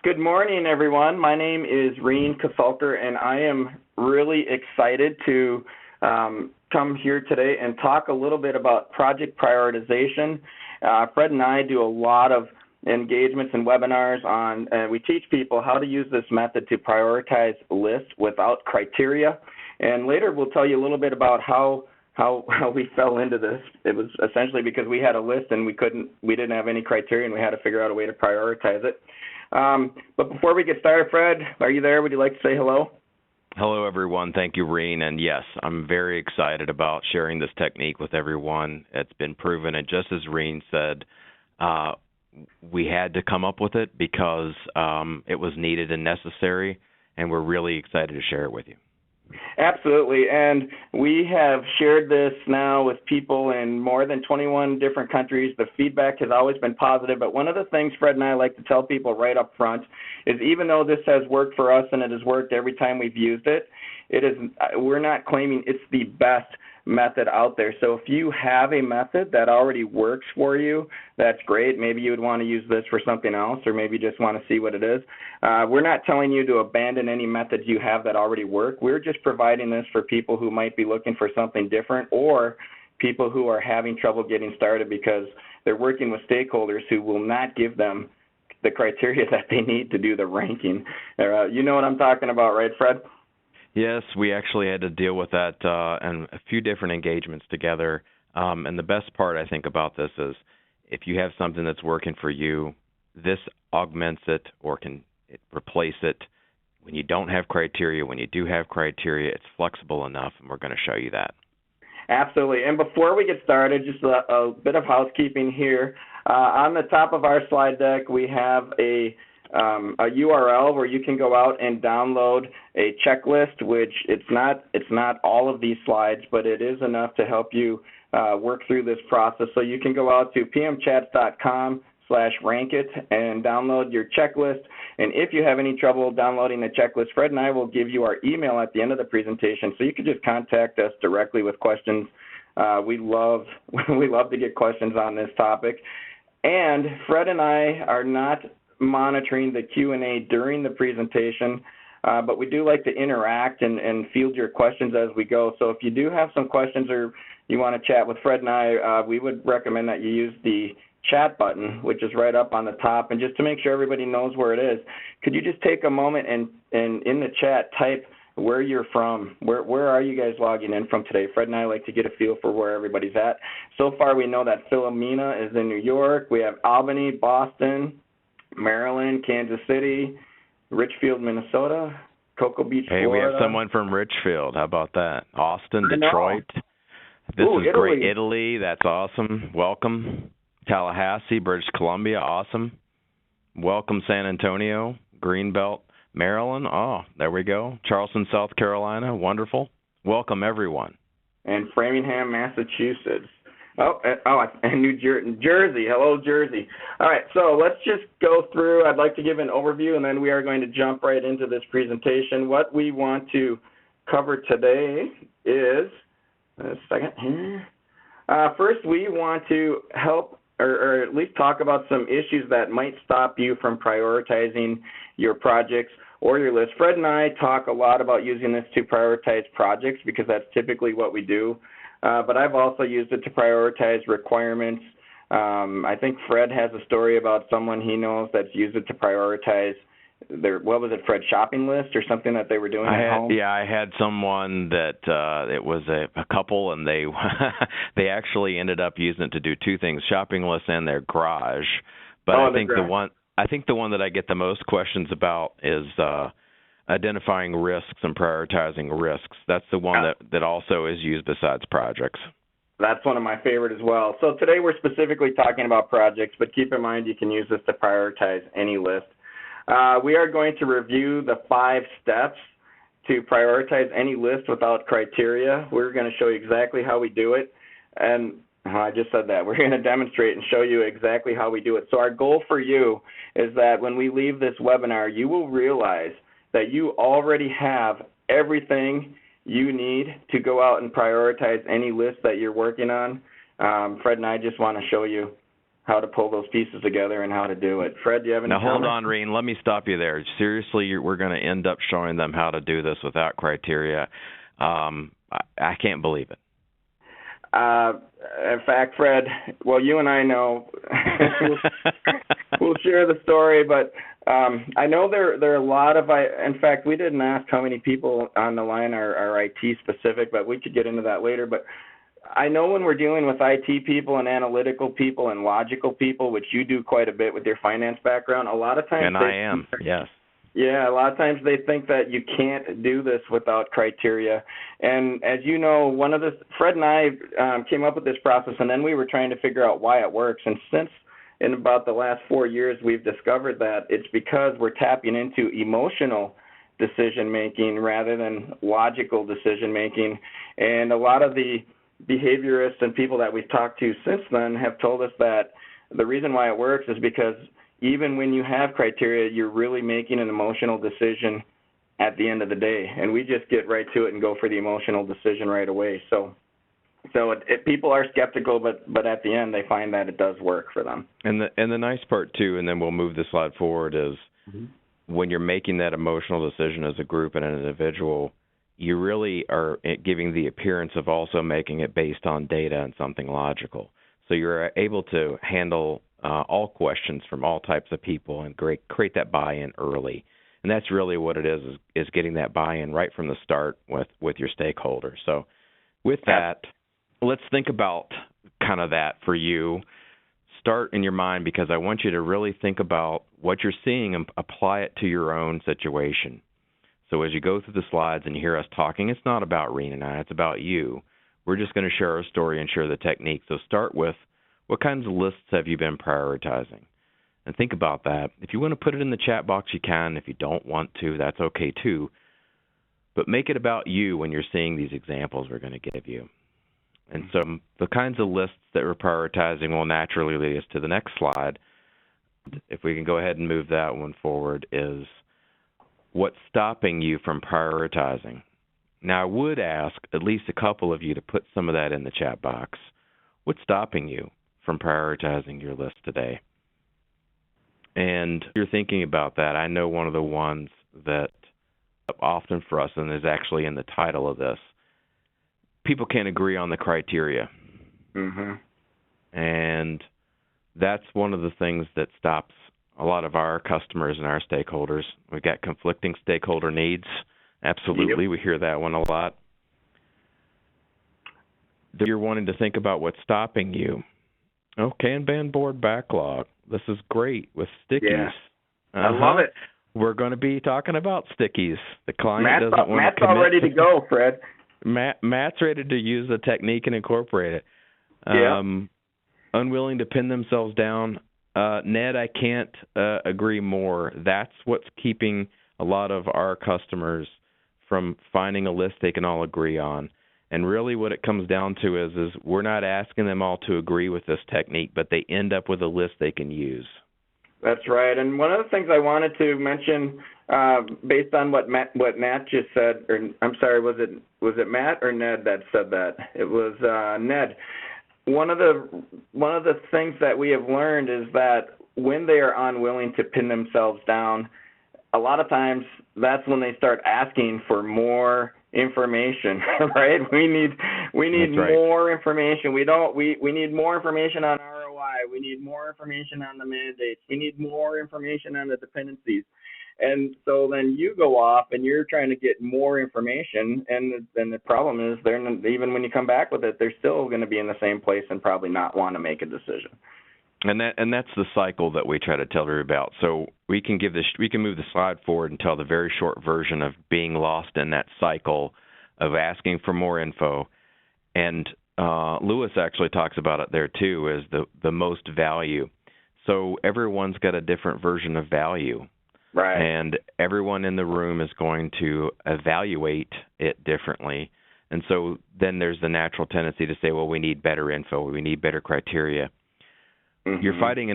Good morning, everyone. My name is Reen Kasulker, and I am really excited to come here today and talk a little bit about project prioritization. Fred and I do a lot of engagements and webinars on, we teach people how to use this method to prioritize lists without criteria. And later we'll tell you a little bit about how we fell into this. It was essentially because we had a list and we didn't have any criteria, and we had to figure out a way to prioritize it. But before we get started, Fred, are you there? Would you like to say hello? Hello, everyone. Thank you, Reen. And yes, I'm very excited about sharing this technique with everyone. It's been proven, and just as Reen said, we had to come up with it because it was needed and necessary, and we're really excited to share it with you. Absolutely, and we have shared this now with people in more than 21 different countries. The feedback has always been positive, but one of the things Fred and I like to tell people right up front is even though this has worked for us and it has worked every time we've used it, we're not claiming it's the best method out there. So if you have a method that already works for you, that's great. Maybe you would want to use this for something else, or maybe just want to see what it is. We're not telling you to abandon any methods you have that already work. We're just providing this for people who might be looking for something different, or people who are having trouble getting started because they're working with stakeholders who will not give them the criteria that they need to do the ranking. You know what I'm talking about, right, Fred? Yes, we actually had to deal with that and a few different engagements together. And the best part, I think, about this is if you have something that's working for you, this augments it or can replace it. When you don't have criteria, when you do have criteria, it's flexible enough, and we're going to show you that. Absolutely. And before we get started, just a bit of housekeeping here. On the top of our slide deck, we have a URL where you can go out and download a checklist, which it's not all of these slides, but it is enough to help you work through this process. So you can go out to pmchats.com/rankit and download your checklist. And if you have any trouble downloading the checklist, Fred and I will give you our email at the end of the presentation, so you can just contact us directly with questions. We love to get questions on this topic. And Fred and I are not monitoring the Q&A during the presentation, but we do like to interact and field your questions as we go. So if you do have some questions or you want to chat with Fred and I, we would recommend that you use the chat button, which is right up on the top. And just to make sure everybody knows where it is, could you just take a moment and in the chat type where you're from? Where are you guys logging in from today? Fred and I like to get a feel for where everybody's at. So far we know that Philomena is in New York. We have Albany, Boston, Maryland, Kansas City, Richfield, Minnesota, Cocoa Beach, Florida. Hey, we have someone from Richfield. How about that? Austin, Detroit. This is Italy. Great. Italy, that's awesome. Welcome. Tallahassee, British Columbia, awesome. Welcome, San Antonio, Greenbelt, Maryland. Oh, there we go. Charleston, South Carolina, wonderful. Welcome, everyone. And Framingham, Massachusetts. And New Jersey. Hello, Jersey. All right, so let's just go through. I'd like to give an overview, and then we are going to jump right into this presentation. What we want to cover today is, first we want to help or at least talk about some issues that might stop you from prioritizing your projects or your list. Fred and I talk a lot about using this to prioritize projects because that's typically what we do. But I've also used it to prioritize requirements. I think Fred has a story about someone he knows that's used it to prioritize their, what was it, Fred, shopping list or something that they were doing at home? Yeah, I had someone that it was a couple, and they they actually ended up using it to do two things: shopping list and their garage. But I think the one that I get the most questions about is identifying risks and prioritizing risks. That's the one that also is used besides projects. That's one of my favorite as well. So today we're specifically talking about projects, but keep in mind you can use this to prioritize any list. We are going to review the 5 steps to prioritize any list without criteria. We're going to show you exactly how we do it. And I just said that. We're going to demonstrate and show you exactly how we do it. So our goal for you is that when we leave this webinar, you will realize that you already have everything you need to go out and prioritize any list that you're working on. Fred and I just want to show you how to pull those pieces together and how to do it. Fred, do you have any Now, hold comments? on, Reen. Let me stop you there. Seriously, we're going to end up showing them how to do this without criteria. I can't believe it. In fact, Fred, well, you and I know, we'll share the story, but I know there are a lot of, in fact, we didn't ask how many people on the line are IT specific, but we could get into that later. But I know when we're dealing with IT people and analytical people and logical people, which you do quite a bit with your finance background, a lot of times. And I am, yes. Yeah, a lot of times they think that you can't do this without criteria. And as you know, Fred and I came up with this process, and then we were trying to figure out why it works. And since in about the last 4 years, we've discovered that it's because we're tapping into emotional decision-making rather than logical decision-making. And a lot of the behaviorists and people that we've talked to since then have told us that the reason why it works is because even when you have criteria, you're really making an emotional decision at the end of the day. And we just get right to it and go for the emotional decision right away. So people are skeptical, but at the end they find that it does work for them. And the nice part too, and then we'll move the slide forward, is when you're making that emotional decision as a group and an individual, you really are giving the appearance of also making it based on data and something logical. So you're able to handle all questions from all types of people and create that buy-in early. And that's really what it is getting that buy-in right from the start with your stakeholders. So with that, let's think about kind of that for you. Start in your mind, because I want you to really think about what you're seeing and apply it to your own situation. So as you go through the slides and you hear us talking, it's not about Reen and I, it's about you. We're just going to share our story and share the technique. So start with, what kinds of lists have you been prioritizing? And think about that. If you want to put it in the chat box, you can. If you don't want to, that's okay too. But make it about you when you're seeing these examples we're going to give you. And so the kinds of lists that we're prioritizing will naturally lead us to the next slide. If we can go ahead and move that one forward, is what's stopping you from prioritizing? Now, I would ask at least a couple of you to put some of that in the chat box. What's stopping you from prioritizing your list today? And if you're thinking about that, I know one of the ones that often for us, and is actually in the title of this, people can't agree on the criteria. And that's one of the things that stops a lot of our customers and our stakeholders. We've got conflicting stakeholder needs. Absolutely, we hear that one a lot. You're wanting to think about what's stopping you. Oh, Kanban board backlog. This is great with stickies. Yeah. I love it. We're going to be talking about stickies. The client doesn't want to Matt's commit. all ready to go, Fred. Matt's ready to use the technique and incorporate it. Unwilling to pin themselves down. Ned, I can't agree more. That's what's keeping a lot of our customers from finding a list they can all agree on. And really what it comes down to is we're not asking them all to agree with this technique, but they end up with a list they can use. That's right. And one of the things I wanted to mention, based on what Matt just said, or I'm sorry, was it Matt or Ned that said that? It was Ned. One of the things that we have learned is that when they are unwilling to pin themselves down, a lot of times that's when they start asking for more information, right? We need more information. We need more information on ROI. We need more information on the mandates. We need more information on the dependencies. And so then you go off and you're trying to get more information, and then the problem is even when you come back with it, they're still going to be in the same place and probably not want to make a decision. And that's the cycle that we try to tell everybody about. So we can move the slide forward and tell the very short version of being lost in that cycle of asking for more info. And Lewis actually talks about it there too, as the most value. So everyone's got a different version of value. Right. And everyone in the room is going to evaluate it differently. And so then there's the natural tendency to say, well, we need better info, we need better criteria. You're fighting